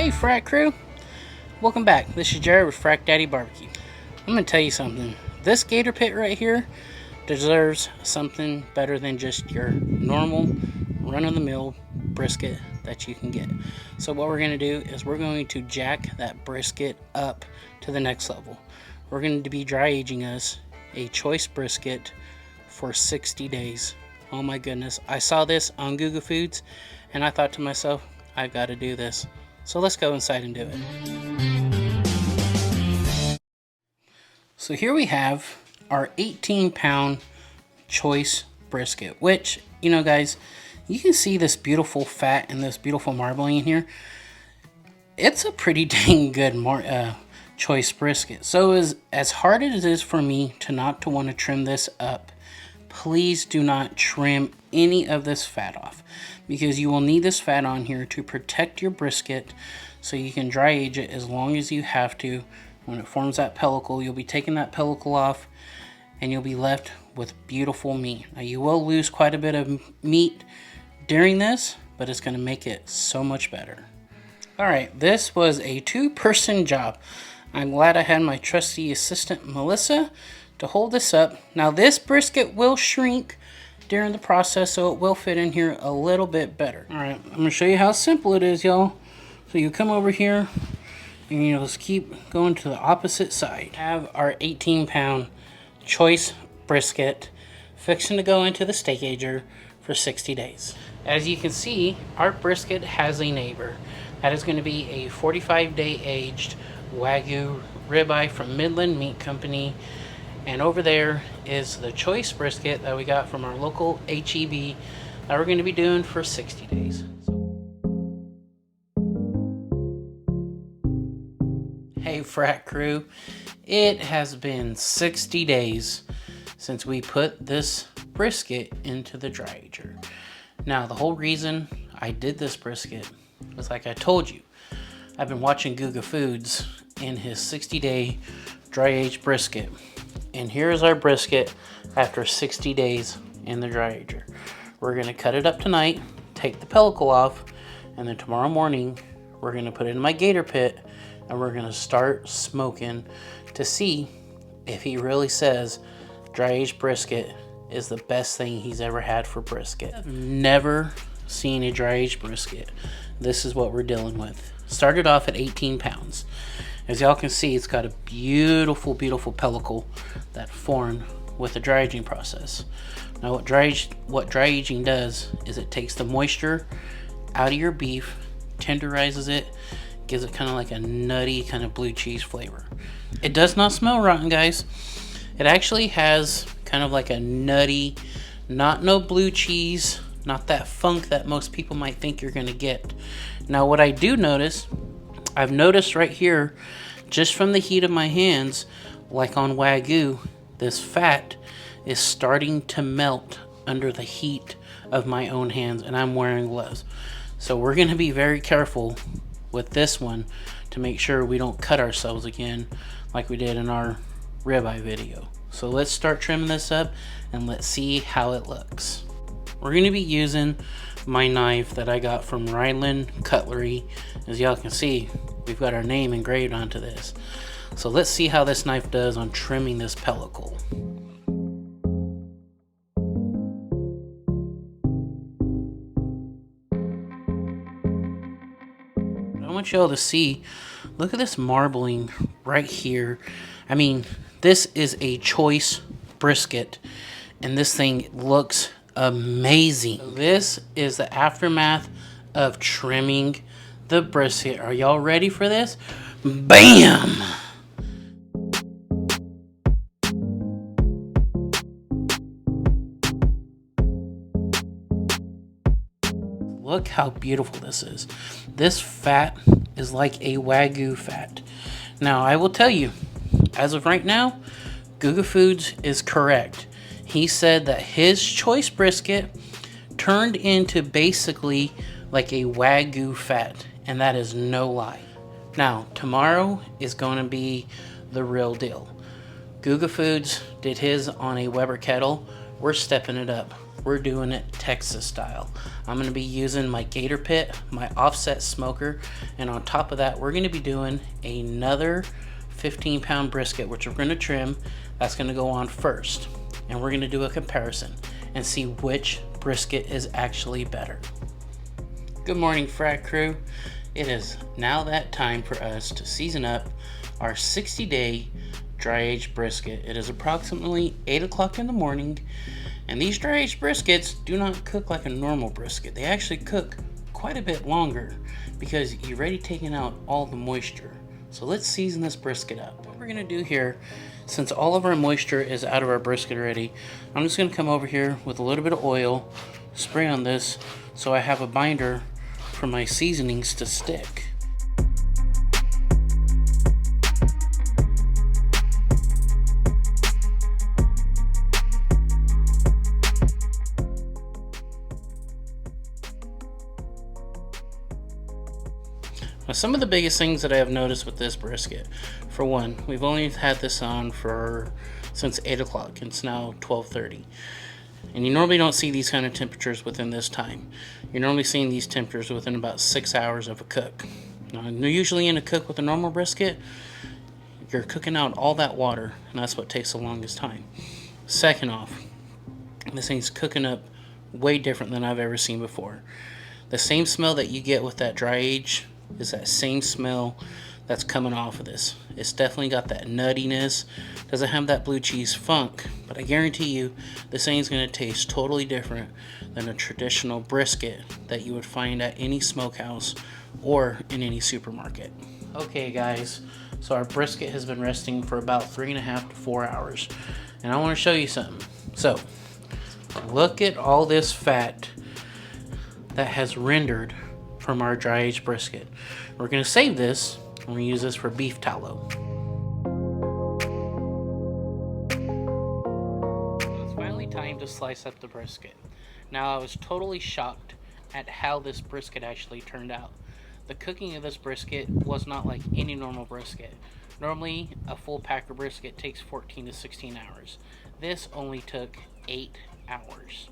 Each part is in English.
Hey Frac crew, welcome back. This is Jared with Frac Daddy Barbecue. I'm going to tell you something. This gator pit right here deserves something better than just your normal run-of-the-mill brisket that you can get. So what we're going to do is we're going to jack that brisket up to the next level. We're going to be dry aging us a choice brisket for 60 days. Oh my goodness, I saw this on Guga Foods and I thought to myself, I've got to do this. So let's go inside and do it. So here we have our 18-pound choice brisket, which, you know guys, you can see this beautiful fat and this beautiful marbling in here. It's a pretty dang good choice brisket. So as hard as it is for me to not to want to trim this up, please do not trim any of this fat off, because you will need this fat on here to protect your brisket so you can dry age it as long as you have to. When it forms that pellicle, you'll be taking that pellicle off and you'll be left with beautiful meat. Now you will lose quite a bit of meat during this, but it's going to make it so much better. Alright, this was a two-person job. I'm glad I had my trusty assistant Melissa to hold this up. Now this brisket will shrink during the process, so it will fit in here a little bit better. Alright, I'm going to show you how simple it is, y'all. So you come over here and you just keep going to the opposite side. Have our 18-pound choice brisket fixing to go into the SteakAger for 60 days. As you can see, our brisket has a neighbor. That is going to be a 45-day aged Wagyu ribeye from Midland Meat Company. And over there is the choice brisket that we got from our local HEB that we're going to be doing for 60 days. Hey Frac crew, it has been 60 days since we put this brisket into the dry ager. Now the whole reason I did this brisket was, like I told you, I've been watching Guga Foods in his 60-day dry aged brisket. And here's our brisket after 60 days in the dry ager. We're going to cut it up tonight, take the pellicle off, and then tomorrow morning we're going to put it in my gator pit and we're going to start smoking to see if he really says dry aged brisket is the best thing he's ever had for brisket. I've never seen a dry aged brisket. This is what we're dealing with. Started off at 18 pounds. As y'all can see, it's got a beautiful, beautiful pellicle that formed with the dry aging process. Now what dry aging does is it takes the moisture out of your beef, tenderizes it, gives it kind of like a nutty kind of blue cheese flavor. It does not smell rotten, guys. It actually has kind of like a nutty, not no blue cheese, not that funk that most people might think you're gonna get. Now what I do notice, I've noticed right here, just from the heat of my hands, like on Wagyu, this fat is starting to melt under the heat of my own hands, and I'm wearing gloves. So we're gonna be very careful with this one to make sure we don't cut ourselves again like we did in our ribeye video. So let's start trimming this up and let's see how it looks. We're gonna be using my knife that I got from Ryland Cutlery. As y'all can see, we've got our name engraved onto this. So let's see how this knife does on trimming this pellicle. I want y'all to see, look at this marbling right here. I mean, this is a choice brisket and this thing looks amazing. This is the aftermath of trimming the brisket. Are y'all ready for this? Bam! Look how beautiful this is. This fat is like a Wagyu fat. Now I will tell you, as of right now, Guga Foods is correct. He said that his choice brisket turned into basically like a Wagyu fat, and that is no lie. Now, tomorrow is going to be the real deal. Guga Foods did his on a Weber kettle. We're stepping it up. we're doing it Texas style. I'm going to be using my gator pit, my offset smoker, and on top of that we're going to be doing another 15-pound brisket, which we're going to trim. That's going to go on first, and we're going to do a comparison and see which brisket is actually better. Good morning, Frac crew. It is now that time for us to season up our 60-day dry aged brisket. It is approximately 8 o'clock in the morning, and these dry aged briskets do not cook like a normal brisket. They actually cook quite a bit longer because you're already taking out all the moisture. So let's season this brisket up. What we're gonna do here, since all of our moisture is out of our brisket already, I'm just gonna come over here with a little bit of oil, spray on this so I have a binder for my seasonings to stick. Now, some of the biggest things that I have noticed with this brisket, for one, we've only had this on since 8 o'clock. It's now 12:30. And you normally don't see these kind of temperatures within this time. You're normally seeing these temperatures within about 6 hours of a cook. Now, usually in a cook with a normal brisket, you're cooking out all that water, and that's what takes the longest time. Second off, this thing's cooking up way different than I've ever seen before. The same smell that you get with that dry age is that same smell that's coming off of this. It's definitely got that nuttiness. Doesn't have that blue cheese funk, but I guarantee you this thing's gonna taste totally different than a traditional brisket that you would find at any smokehouse or in any supermarket. Okay guys, so our brisket has been resting for about 3.5 to 4 hours, and I want to show you something. So look at all this fat that has rendered from our dry aged brisket. We're going to save this and we use this for beef tallow. So it's finally time to slice up the brisket. Now, I was totally shocked at how this brisket actually turned out. The cooking of this brisket was not like any normal brisket. Normally a full pack of brisket takes 14 to 16 hours. This only took 8 hours.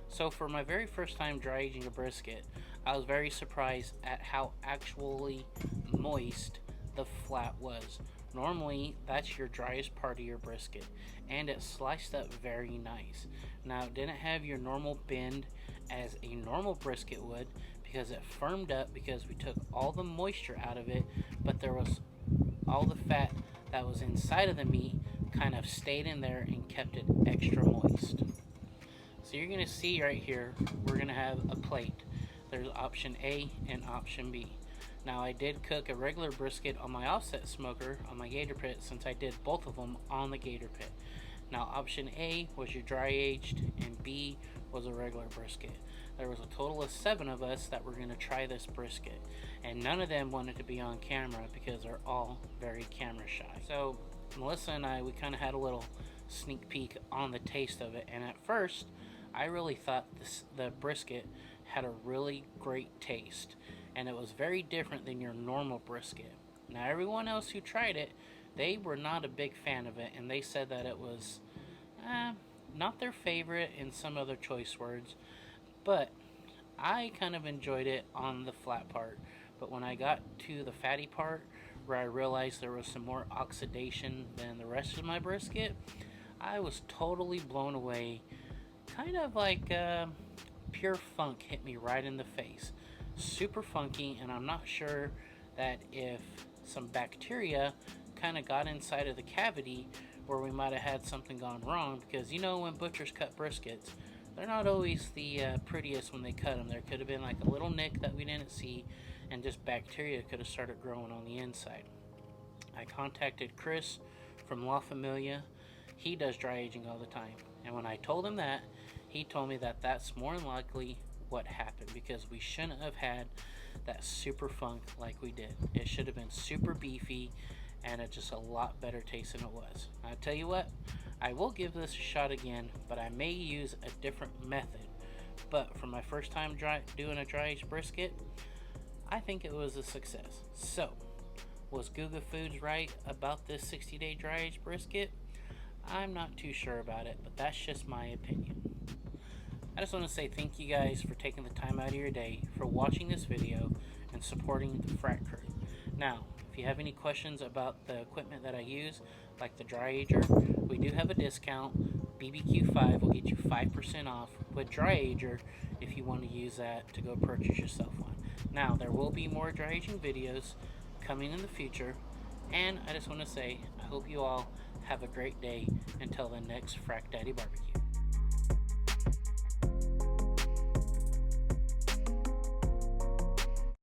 So for my very first time dry aging a brisket, I was very surprised at how actually moist the flat was. Normally that's your driest part of your brisket, and it sliced up very nice. Now, it didn't have your normal bend as a normal brisket would, because it firmed up because we took all the moisture out of it, but there was all the fat that was inside of the meat kind of stayed in there and kept it extra moist. So you're going to see right here, we're going to have a plate. There's option A and option B. Now, I did cook a regular brisket on my offset smoker on my gator pit, since I did both of them on the gator pit. Now, option A was your dry aged and B was a regular brisket. There was a total of 7 of us that were going to try this brisket, and none of them wanted to be on camera because they're all very camera shy. So Melissa and I, we kind of had a little sneak peek on the taste of it, and at first I really thought the brisket had a really great taste, and it was very different than your normal brisket. Now, everyone else who tried it, they were not a big fan of it, and they said that it was not their favorite in some other choice words, but I kind of enjoyed it on the flat part. But when I got to the fatty part, where I realized there was some more oxidation than the rest of my brisket, I was totally blown away. Kind of like pure funk hit me right in the face. Super funky, and I'm not sure that if some bacteria kind of got inside of the cavity where we might have had something gone wrong, because you know when butchers cut briskets, they're not always the prettiest when they cut them. There could have been like a little nick that we didn't see, and just bacteria could have started growing on the inside. I contacted Chris from La Familia. He does dry aging all the time, and when I told him that, he told me that that's more than likely what happened, because we shouldn't have had that super funk like we did. It should have been super beefy and it just a lot better taste than it was. I tell you what, I will give this a shot again, but I may use a different method. But for my first time doing a dry aged brisket, I think it was a success. So, was Guga Foods right about this 60-day dry aged brisket? I'm not too sure about it, but that's just my opinion. I just want to say thank you guys for taking the time out of your day for watching this video and supporting the Frac crew. Now, if you have any questions about the equipment that I use, like the Dry Ager, we do have a discount. BBQ5 will get you 5% off with Dry Ager if you want to use that to go purchase yourself one. Now, there will be more dry aging videos coming in the future, and I just want to say I hope you all have a great day until the next Frac Daddy Barbecue.